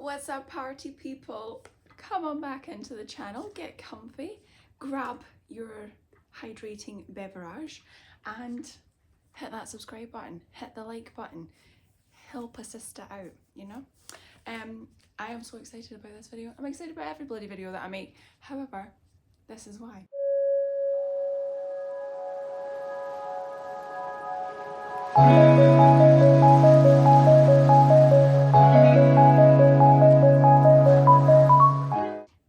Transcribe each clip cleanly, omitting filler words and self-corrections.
What's up, party people? Come on back into the channel, get comfy, grab your hydrating beverage and hit that subscribe button, hit the like button, help a sister out, you know? I am so excited about this video. I'm excited about every bloody video that I make. However, this is why.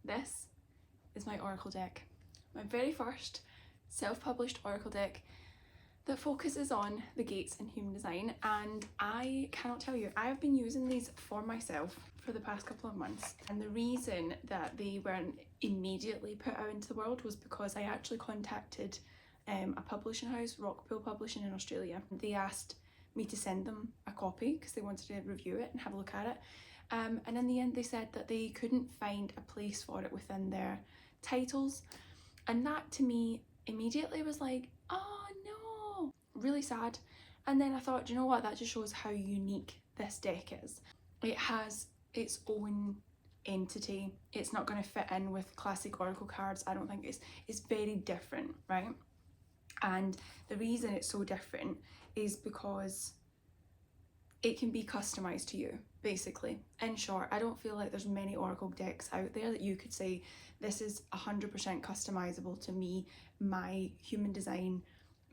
This is my Oracle deck. My very first self-published Oracle deck that focuses on the gates in human design, and I cannot tell you, I have been using these for myself for the past couple of months, and the reason that they weren't immediately put out into the world was because I actually contacted a publishing house, Rockpool Publishing in Australia. They asked me to send them a copy because they wanted to review it and have a look at it, and in the end they said that they couldn't find a place for it within their titles, and that to me immediately was like, oh no, really sad. And then I thought, do you know what, that just shows how unique this deck is. It has its own entity. It's not going to fit in with classic Oracle cards. I don't think it's very different, right? And the reason it's so different is because it can be customized to you, basically. In short, I don't feel like there's many Oracle decks out there that you could say this is 100% customizable to me, my human design,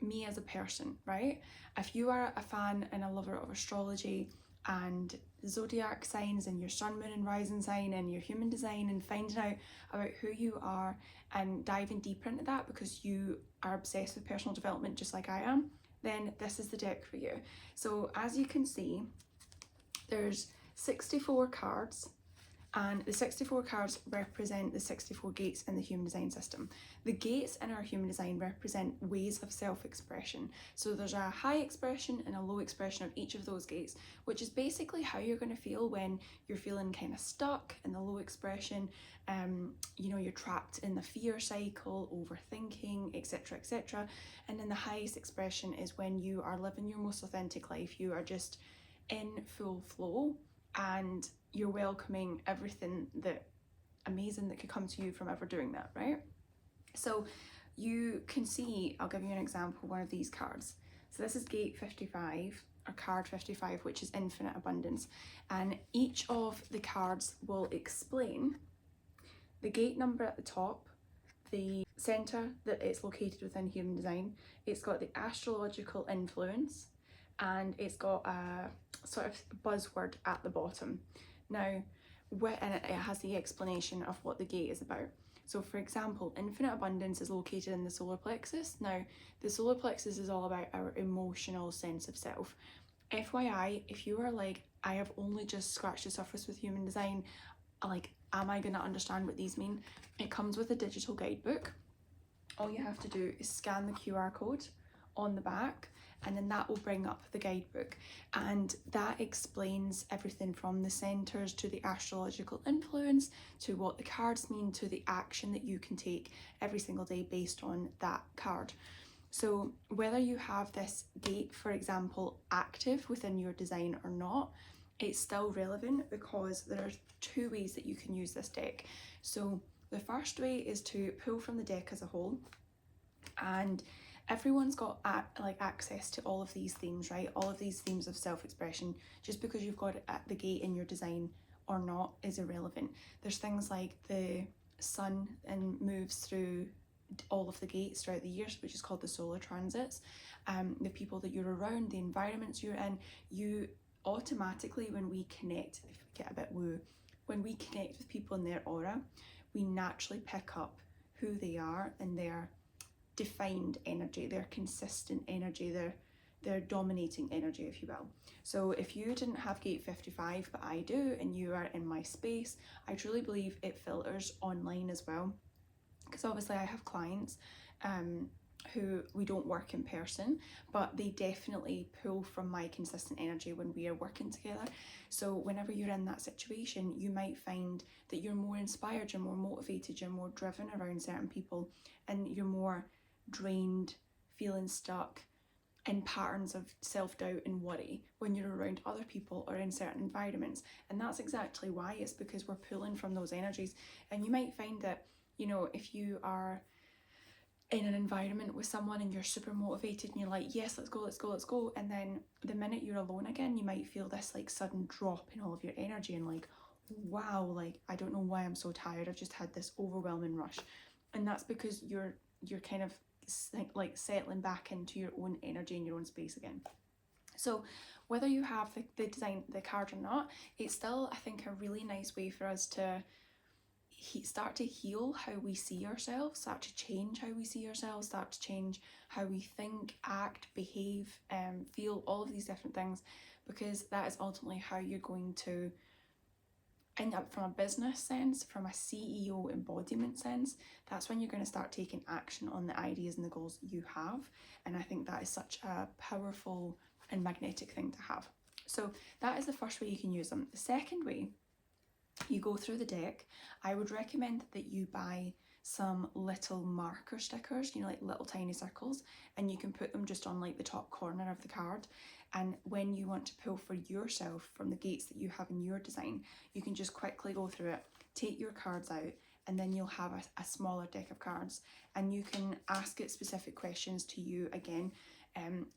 me as a person, right? If you are a fan and a lover of astrology and zodiac signs and your sun, moon and rising sign and your human design and finding out about who you are and diving deeper into that because you are obsessed with personal development just like I am, then this is the deck for you. So as you can see, there's 64 cards, and the 64 cards represent the 64 gates in the human design system. The gates in our human design represent ways of self-expression. So there's a high expression and a low expression of each of those gates, which is basically how you're going to feel when you're feeling kind of stuck in the low expression. You know, you're trapped in the fear cycle, overthinking, etc., etc. And then the highest expression is when you are living your most authentic life. You are just in full flow and you're welcoming everything that amazing that could come to you from ever doing that, right? So you can see, I'll give you an example, one of these cards. So this is gate 55 or card 55, which is infinite abundance, and each of the cards will explain the gate number at the top, the center that it's located within human design, it's got the astrological influence, and it's got a sort of buzzword at the bottom. Now, and it has the explanation of what the gate is about. So for example, infinite abundance is located in the solar plexus. Now, the solar plexus is all about our emotional sense of self. FYI, if you are like, I have only just scratched the surface with human design, like, am I gonna understand what these mean? It comes with a digital guidebook. All you have to do is scan the QR code on the back, and then that will bring up the guidebook, and that explains everything from the centers to the astrological influence to what the cards mean to the action that you can take every single day based on that card. So whether you have this gate, for example, active within your design or not, it's still relevant because there are two ways that you can use this deck. So the first way is to pull from the deck as a whole, and everyone's got access to all of these themes, right? All of these themes of self-expression. Just because you've got it at the gate in your design or not is irrelevant. There's things like the sun and moves through all of the gates throughout the years, which is called the solar transits. The people that you're around, the environments you're in, you automatically, when we connect, if we get a bit woo, when we connect with people in their aura, we naturally pick up who they are and their defined energy, their consistent energy, their dominating energy, if you will. So if you didn't have gate 55 but I do, and you are in my space, I truly believe it filters online as well, because obviously I have clients who we don't work in person, but they definitely pull from my consistent energy when we are working together. So whenever you're in that situation, you might find that you're more inspired, you're more motivated, you're more driven around certain people, and you're more drained, feeling stuck, in patterns of self-doubt and worry when you're around other people or in certain environments. And that's exactly why. It's because we're pulling from those energies. And you might find that, you know, if you are in an environment with someone and you're super motivated and you're like, yes, let's go, let's go, let's go, and then the minute you're alone again, you might feel this like sudden drop in all of your energy and like, wow, like I don't know why I'm so tired, I've just had this overwhelming rush. And that's because you're kind of like settling back into your own energy and your own space again. So whether you have the design, the card or not, it's still, I think, a really nice way for us to start to heal how we see ourselves, start to change how we see ourselves, start to change how we think, act, behave, feel, all of these different things, because that is ultimately how you're going to end up. From a business sense, from a CEO embodiment sense, that's when you're going to start taking action on the ideas and the goals you have. And I think that is such a powerful and magnetic thing to have. So that is the first way you can use them. The second way, you go through the deck. I would recommend that you buy some little marker stickers, you know, like little tiny circles, and you can put them just on like the top corner of the card. And when you want to pull for yourself from the gates that you have in your design, you can just quickly go through it, take your cards out, and then you'll have a smaller deck of cards, and you can ask it specific questions to you again.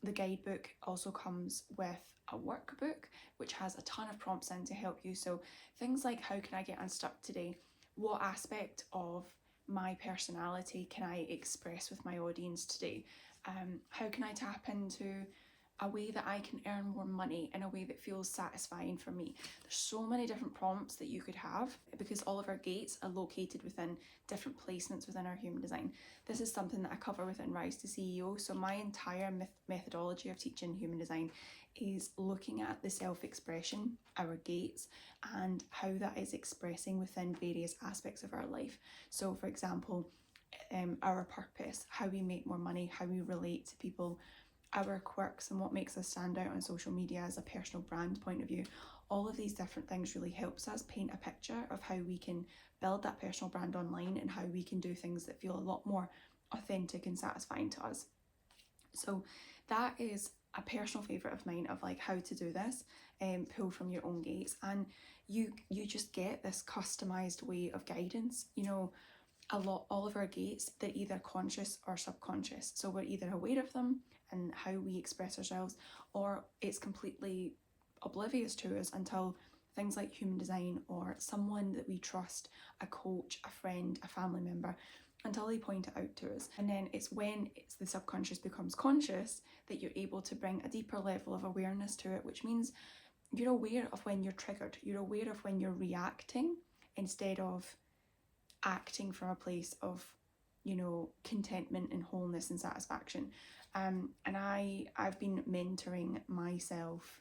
The guidebook also comes with a workbook which has a ton of prompts in to help you. So things like, how can I get unstuck today? What aspect of my personality can I express with my audience today? How can I tap into a way that I can earn more money in a way that feels satisfying for me? There's so many different prompts that you could have, because all of our gates are located within different placements within our human design. This is something that I cover within Rise to CEO. So my entire methodology of teaching human design is looking at the self-expression, our gates, and how that is expressing within various aspects of our life. So for example, our purpose, how we make more money, how we relate to people, our quirks and what makes us stand out on social media as a personal brand point of view. All of these different things really helps us paint a picture of how we can build that personal brand online and how we can do things that feel a lot more authentic and satisfying to us. So that is a personal favourite of mine, of like how to do this, pull from your own gates, and you just get this customized way of guidance. You know, all of our gates, they're either conscious or subconscious. So we're either aware of them and how we express ourselves, or it's completely oblivious to us until things like human design or someone that we trust, a coach, a friend, a family member, until they point it out to us. And then it's when the subconscious becomes conscious that you're able to bring a deeper level of awareness to it, which means you're aware of when you're triggered, you're aware of when you're reacting instead of acting from a place of, you know, contentment and wholeness and satisfaction. And I've been mentoring myself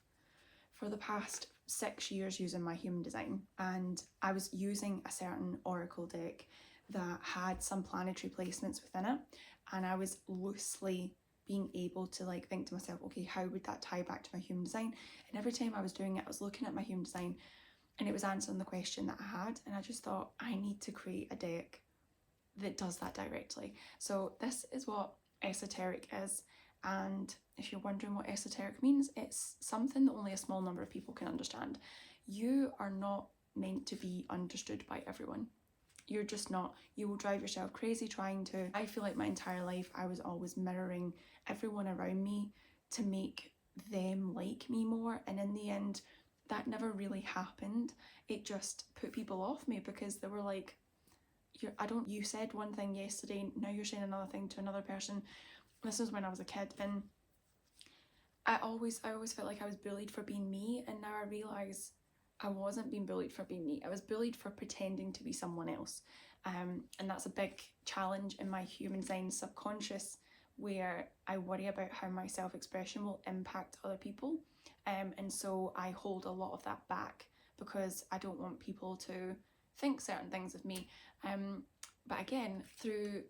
for the past 6 years using my human design, and I was using a certain oracle deck that had some planetary placements within it, and I was loosely being able to like think to myself, okay, how would that tie back to my human design? And every time I was doing it, I was looking at my human design and it was answering the question that I had, and I just thought, I need to create a deck that does that directly. So this is what esoteric is, and if you're wondering what esoteric means, it's something that only a small number of people can understand. You are not meant to be understood by everyone. You're just not. You will drive yourself crazy trying to. I feel like my entire life I was always mirroring everyone around me to make them like me more, and in the end that never really happened. It just put people off me because they were like, you said one thing yesterday, now you're saying another thing to another person. This was when I was a kid, and I always felt like I was bullied for being me, and now I realise I wasn't being bullied for being me. I was bullied for pretending to be someone else. And that's a big challenge in my human design subconscious, where I worry about how my self-expression will impact other people. And so I hold a lot of that back because I don't want people to think certain things of me. But again, through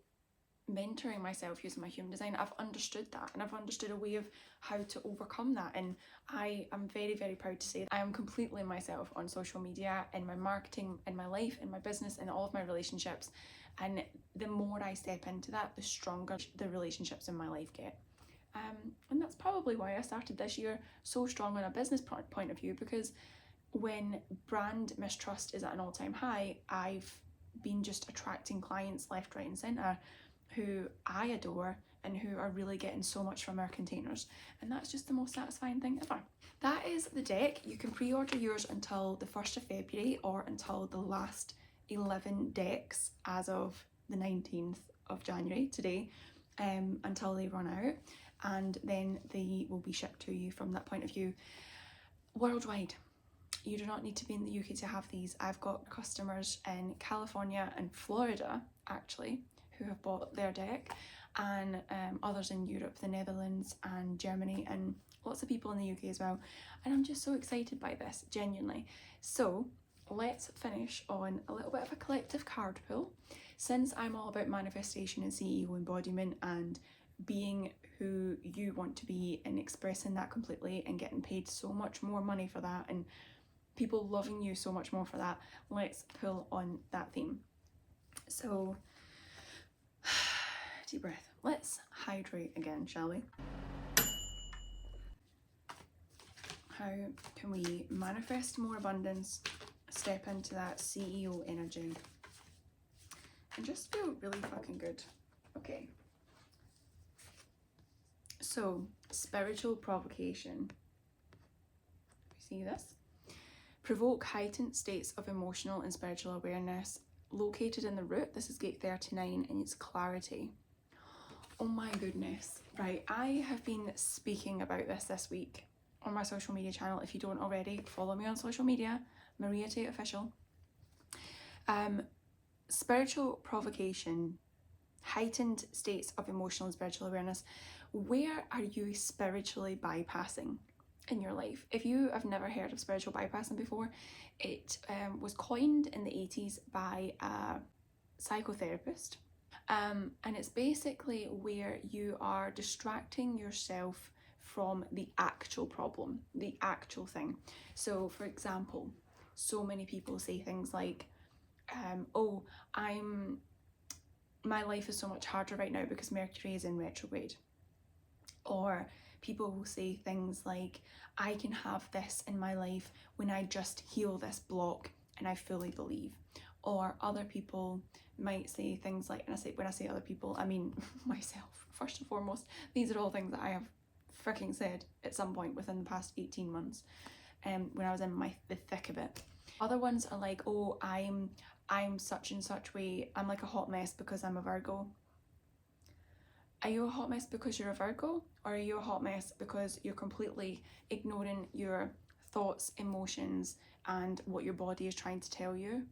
mentoring myself using my human design, I've understood that, and I've understood a way of how to overcome that. And I am very, very proud to say that I am completely myself on social media, in my marketing, in my life, in my business, in all of my relationships. And the more I step into that, the stronger the relationships in my life get. And that's probably why I started this year so strong on a business point of view, because when brand mistrust is at an all-time high, I've been just attracting clients left, right and centre who I adore and who are really getting so much from our containers, and that's just the most satisfying thing ever. That is the deck. You can pre-order yours until the 1st of February or until the last 11 decks as of the 19th of January, today, until they run out, and then they will be shipped to you from that point of view worldwide. You do not need to be in the UK to have these. I've got customers in California and Florida actually who have bought their deck, and others in Europe, the Netherlands and Germany, and lots of people in the UK as well, and I'm just so excited by this, genuinely. So let's finish on a little bit of a collective card pull. Since I'm all about manifestation and CEO embodiment and being who you want to be and expressing that completely and getting paid so much more money for that and people loving you so much more for that, let's pull on that theme. So deep breath. Let's hydrate again, shall we? How can we manifest more abundance, step into that CEO energy, and just feel really fucking good? Okay. So, spiritual provocation. See this? Provoke heightened states of emotional and spiritual awareness. Located in the root, this is gate 39, and it's clarity. Oh my goodness. Right, I have been speaking about this week on my social media channel. If you don't already, follow me on social media, Maria Tate Official. Spiritual provocation, heightened states of emotional and spiritual awareness. Where are you spiritually bypassing in your life? If you have never heard of spiritual bypassing before, it was coined in the 80s by a psychotherapist. And it's basically where you are distracting yourself from the actual problem, the actual thing. So for example, so many people say things like, oh, my life is so much harder right now because Mercury is in retrograde. Or people will say things like, I can have this in my life when I just heal this block and I fully believe. Or other people might say things like, and when I say other people, I mean myself, first and foremost. These are all things that I have freaking said at some point within the past 18 months, when I was in the thick of it. Other ones are like, oh, I'm such and such way, I'm like a hot mess because I'm a Virgo. Are you a hot mess because you're a Virgo? Or are you a hot mess because you're completely ignoring your thoughts, emotions, and what your body is trying to tell you?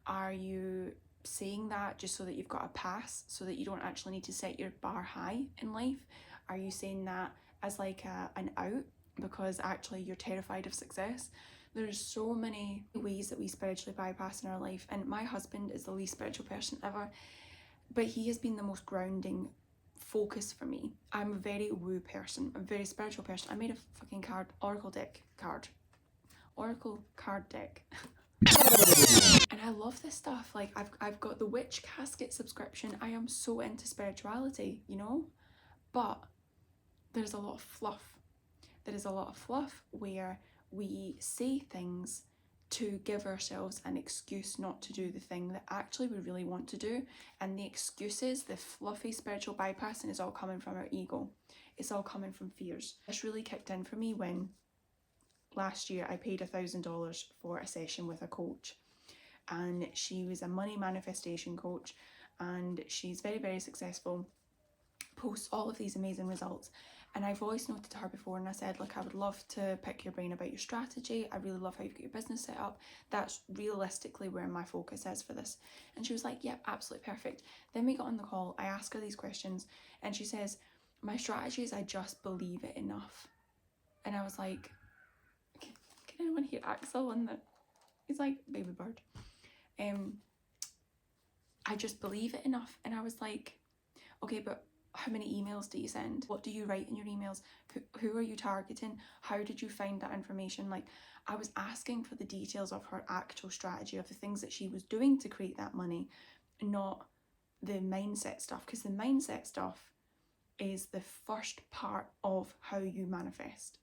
Are you saying that just so that you've got a pass, so that you don't actually need to set your bar high in life? Are you saying that as like an out because actually you're terrified of success? There's so many ways that we spiritually bypass in our life, and my husband is the least spiritual person ever, but he has been the most grounding focus for me. I'm a very woo person, a very spiritual person. I made a fucking oracle card deck. And I love this stuff. Like I've got the Witch Casket subscription. I am so into spirituality, you know? But there's a lot of fluff. There is a lot of fluff where we say things to give ourselves an excuse not to do the thing that actually we really want to do. And the excuses, the fluffy spiritual bypassing, is all coming from our ego. It's all coming from fears. This really kicked in for me when last year I paid $1,000 for a session with a coach. And she was a money manifestation coach, and she's very, very successful, posts all of these amazing results. And I voice noted to her before and I said, look, I would love to pick your brain about your strategy. I really love how you've got your business set up. That's realistically where my focus is for this. And she was like, yep, absolutely perfect. Then we got on the call, I asked her these questions, and she says, my strategy is I just believe it enough. And I was like, can anyone hear Axel on the, he's like, baby bird. I just believe it enough. And I was like, okay, but how many emails do you send? What do you write in your emails? Who are you targeting? How did you find that information? Like, I was asking for the details of her actual strategy, of the things that she was doing to create that money, not the mindset stuff. Because the mindset stuff, is the first part of how you manifest.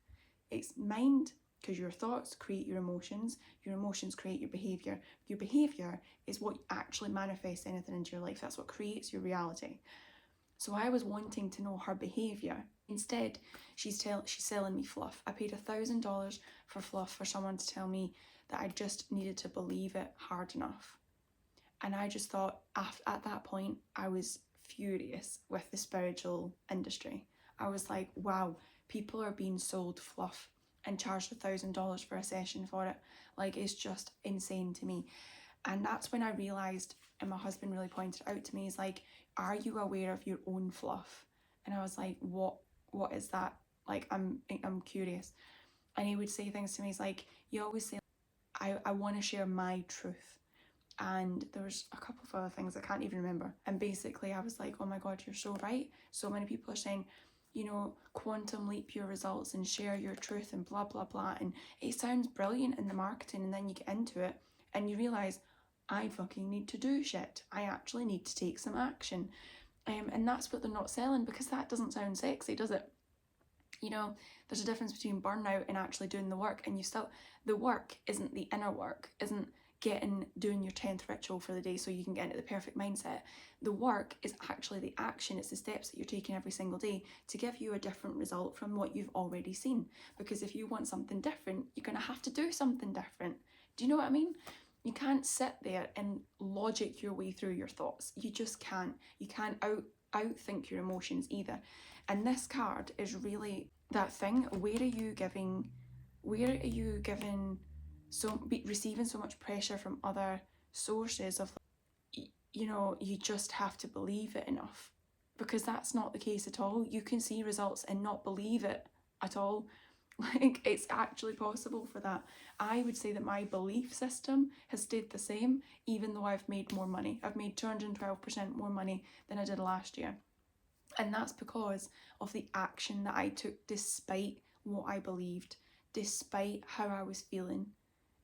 It's mind, because your thoughts create your emotions create your behaviour is what actually manifests anything into your life. That's what creates your reality. So I was wanting to know her behaviour. Instead, she's selling me fluff. I paid $1,000 for fluff for someone to tell me that I just needed to believe it hard enough. And I just thought, at that point, I was furious with the spiritual industry. I was like, wow, people are being sold fluff and charged $1,000 for a session for it. Like, it's just insane to me. And that's when I realised, and my husband really pointed out to me, he's like, are you aware of your own fluff? And I was like, what is that? Like, I'm curious. And he would say things to me, he's like, you always say, I want to share my truth. And there was a couple of other things I can't even remember. And basically I was like, oh my God, you're so right. So many people are saying, you know, quantum leap your results and share your truth and blah, blah, blah. And it sounds brilliant in the marketing, and then you get into it and you realise, I fucking need to do shit. I actually need to take some action. And that's what they're not selling, because that doesn't sound sexy, does it? You know, there's a difference between burnout and actually doing the work. And the work isn't the inner work, isn't doing your 10th ritual for the day so you can get into the perfect mindset. The work is actually the action. It's the steps that you're taking every single day to give you a different result from what you've already seen. Because if you want something different, you're going to have to do something different. Do you know what I mean? You can't sit there and logic your way through your thoughts. You just can't. You can't outthink your emotions either. And this card is really that thing. Where are you receiving so much pressure from other sources of, you know, you just have to believe it enough? Because that's not the case at all. You can see results and not believe it at all. Like, it's actually possible for that. I would say that my belief system has stayed the same, even though I've made more money. I've made 212% more money than I did last year. And that's because of the action that I took despite what I believed, despite how I was feeling,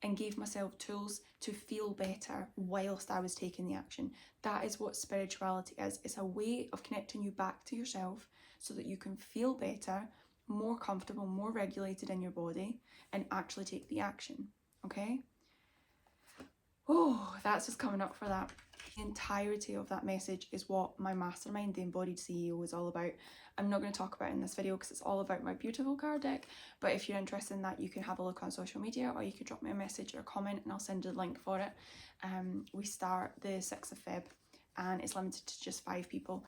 and gave myself tools to feel better whilst I was taking the action. That is what spirituality is. It's a way of connecting you back to yourself so that you can feel better, more comfortable, more regulated in your body, and actually take the action, okay? Oh, that's just coming up for that. The entirety of that message is what my mastermind, the Embodied CEO, is all about. I'm not going to talk about it in this video because it's all about my beautiful card deck, but if you're interested in that, you can have a look on social media, or you could drop me a message or a comment and I'll send you the link for it. We start the 6th of Feb and it's limited to just 5 people.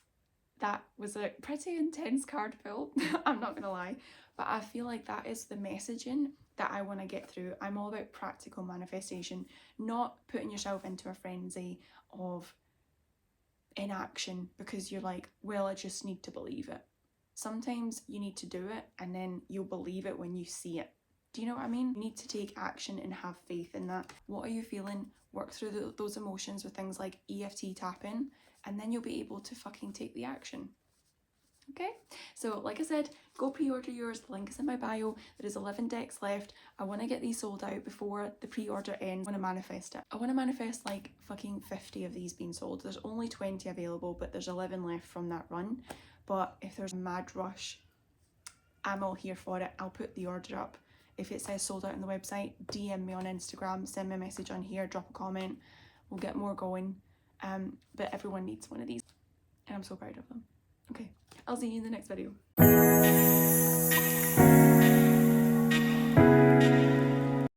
That was a pretty intense card pull, I'm not going to lie, but I feel like that is the messaging that I want to get through. I'm all about practical manifestation, not putting yourself into a frenzy of inaction because you're like, well, I just need to believe it. Sometimes you need to do it and then you'll believe it when you see it. Do you know what I mean? You need to take action and have faith in that. What are you feeling? Work through those emotions with things like EFT tapping, and then you'll be able to fucking take the action. Okay, so like I said, go pre-order yours. The link is in my bio. There is 11 decks left. I want to get these sold out before the pre-order ends. I want to manifest it. I want to manifest like fucking 50 of these being sold. There's only 20 available, but there's 11 left from that run. But if there's a mad rush, I'm all here for it. I'll put the order up. If it says sold out on the website, DM me on Instagram, send me a message on here, drop a comment. We'll get more going. But everyone needs one of these and I'm so proud of them. Okay, I'll see you in the next video.